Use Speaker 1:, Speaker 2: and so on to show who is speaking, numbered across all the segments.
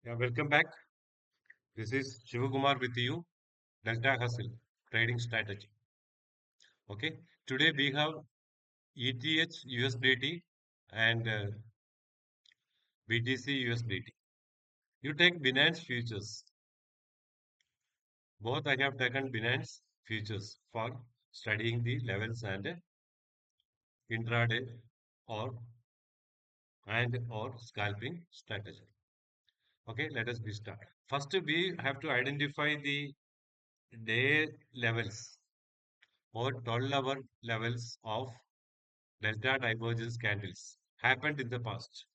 Speaker 1: Yeah, welcome back. This is Shivakumar with you, Delta Hustle Trading Strategy. Okay, today we have ETH USDT and BTC USDT. You take Binance futures. Both I have taken Binance futures for studying the levels and intraday or or scalping strategy. Okay, let us be start. First, we have to identify the day levels or 12-hour levels of delta divergence candles happened in the past.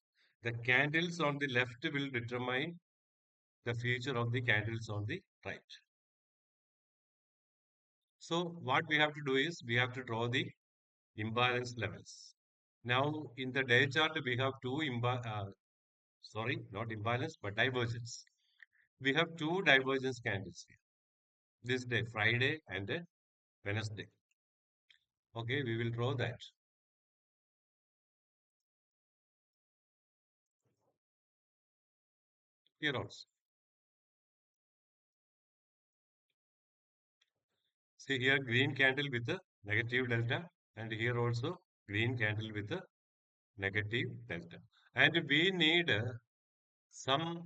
Speaker 1: The candles on the left will determine the future of the candles on the right. So what we have to do is we have to draw the imbalance levels. Now in the day chart we have not imbalance but divergence. We have two divergence candles here. This day, Friday and Wednesday. Okay, we will draw that here also. See here green candle with a negative delta and here also green candle with a negative delta. And we need some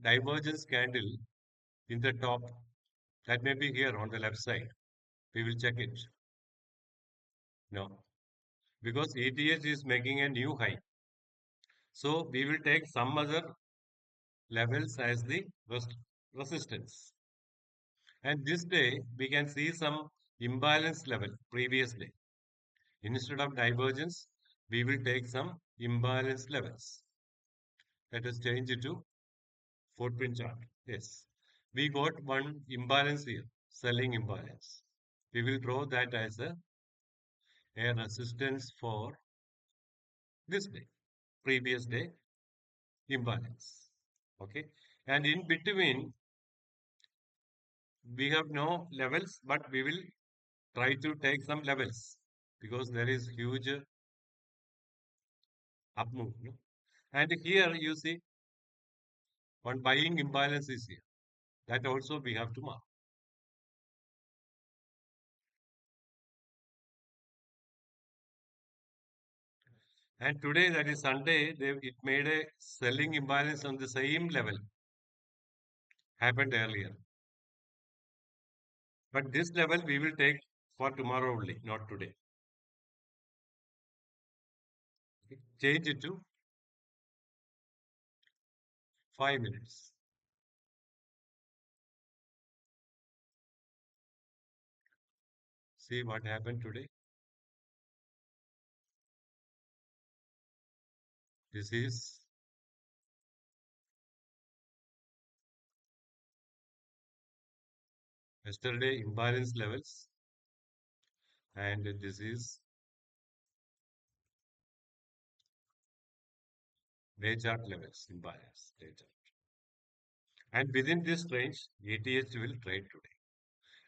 Speaker 1: divergence candle in the top that may be here on the left side. We will check it. No, because ETH is making a new high. So we will take some other levels as the resistance. And this day we can see some imbalance level previous day. Instead of divergence, we will take some imbalance levels. Let us change it to footprint chart. Yes. We got one imbalance here, selling imbalance. We will draw that as a resistance for this day, previous day imbalance. Okay. And in between, we have no levels, but we will try to take some levels because there is huge up move. No? And here you see one buying imbalance is here. That also we have to mark. And today, that is Sunday, it made a selling imbalance on the same level, happened earlier. But this level we will take for tomorrow only, not today. Okay. Change it to 5 minutes. See what happened today. This is yesterday imbalance levels, and this is day chart levels, imbalance, day chart. And within this range, ETH will trade today.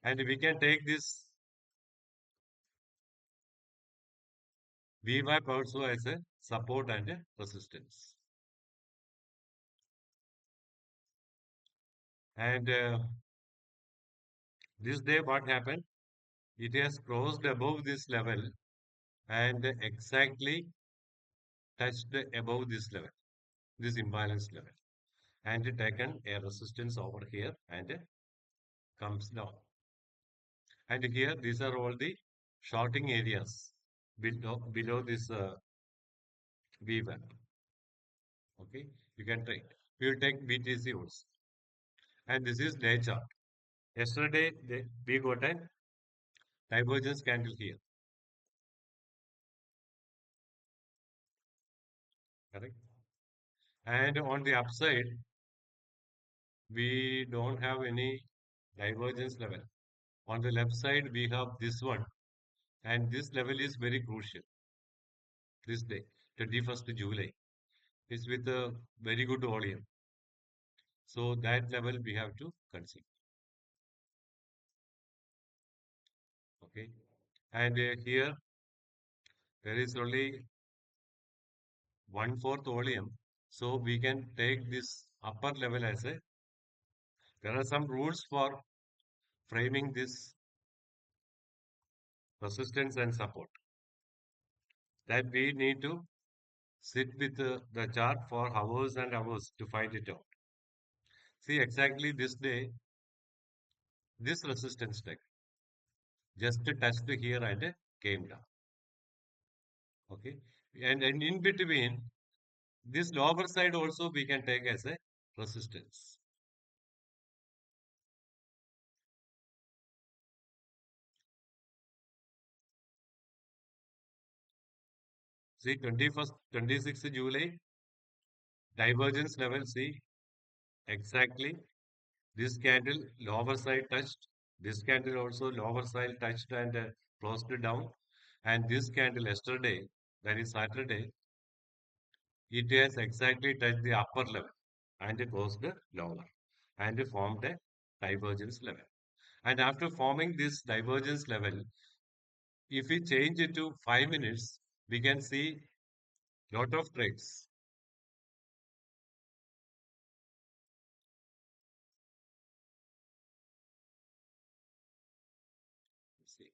Speaker 1: And we can take this VWAP also as a support and a resistance. And this day, what happened? It has crossed above this level and exactly touched above this level, this imbalance level, and taken a resistance over here and comes down. And here, these are all the shorting areas below this VWAP. Okay, you can take. We will take BTC also. And this is day chart. Yesterday, we got a divergence candle here. Correct. And on the upside, we don't have any divergence level. On the left side, we have this one, and this level is very crucial. This day, 21st July, is with a very good volume. So that level we have to consider. Okay, and here there is only 1/4 volume, so we can take this upper level as a, there are some rules for framing this resistance and support that we need to sit with the chart for hours and hours to find it out. See exactly this day, this resistance tech just touched here and came down. Okay. And in between, this lower side also we can take as a resistance. See 21st, 26th July, divergence level, see exactly this candle lower side touched, this candle also lower side touched and closed it down. And this candle yesterday, that is Saturday, it has exactly touched the upper level and it closed lower and it formed a divergence level. And after forming this divergence level, if we change it to 5 minutes, we can see lot of trades. See,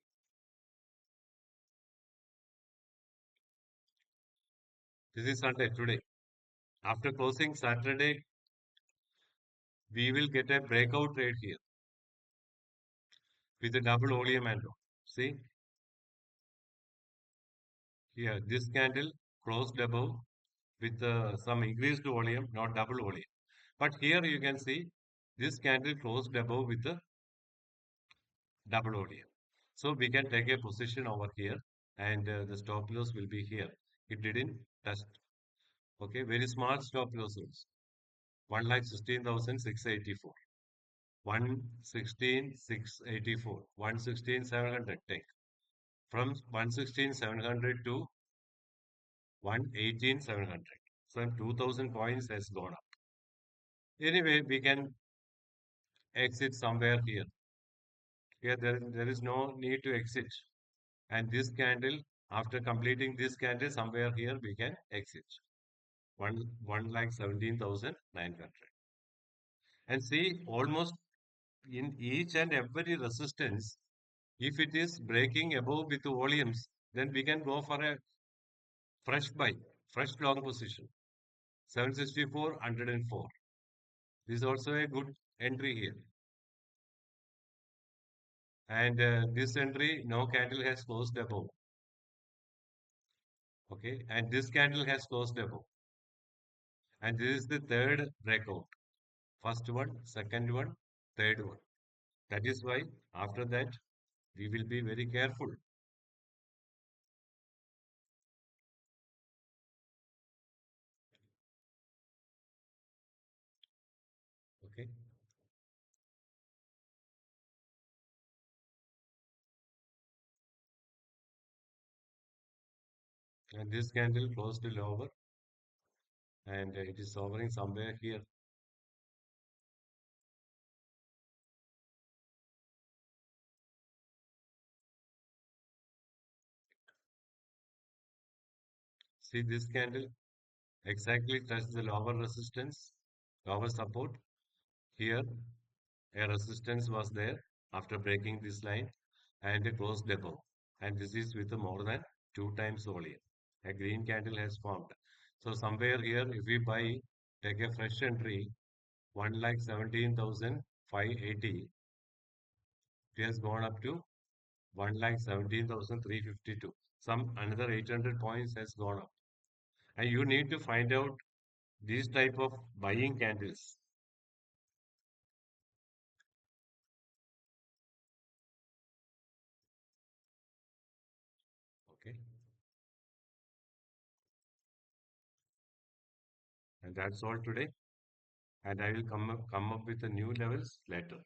Speaker 1: this is Sunday today. After closing Saturday, we will get a breakout trade here with a double oleum and low. See here, this candle closed above with some increased volume, not double volume. But here you can see this candle closed above with a double volume. So we can take a position over here and the stop loss will be here. It didn't touch. Okay, very small stop loss also. 1,16,684. 116,684. 116,700 take. From 116,700 to 118,700. So 2,000 points has gone up. Anyway, we can exit somewhere here. Here there is no need to exit. And this candle, after completing this candle, somewhere here we can exit. One like 17,900. And see, almost in each and every resistance, if it is breaking above with the volumes, then we can go for a fresh buy, fresh long position. 764, 104. This is also a good entry here. And this entry, no candle has closed above. Okay, and this candle has closed above. And this is the third breakout. First one, second one, third one. That is why after that we will be very careful. Okay, and this candle closed lower and it is hovering somewhere here. See this candle exactly touched the lower resistance, lower support. Here a resistance was there after breaking this line and it closed above. And this is with more than two times volume. A green candle has formed. So somewhere here, if we buy, take a fresh entry, 1,17,580, it has gone up to 1,17,352. Some another 800 points has gone up. And you need to find out these type of buying candles. Okay. And that's all today. And I will come up with the new levels later.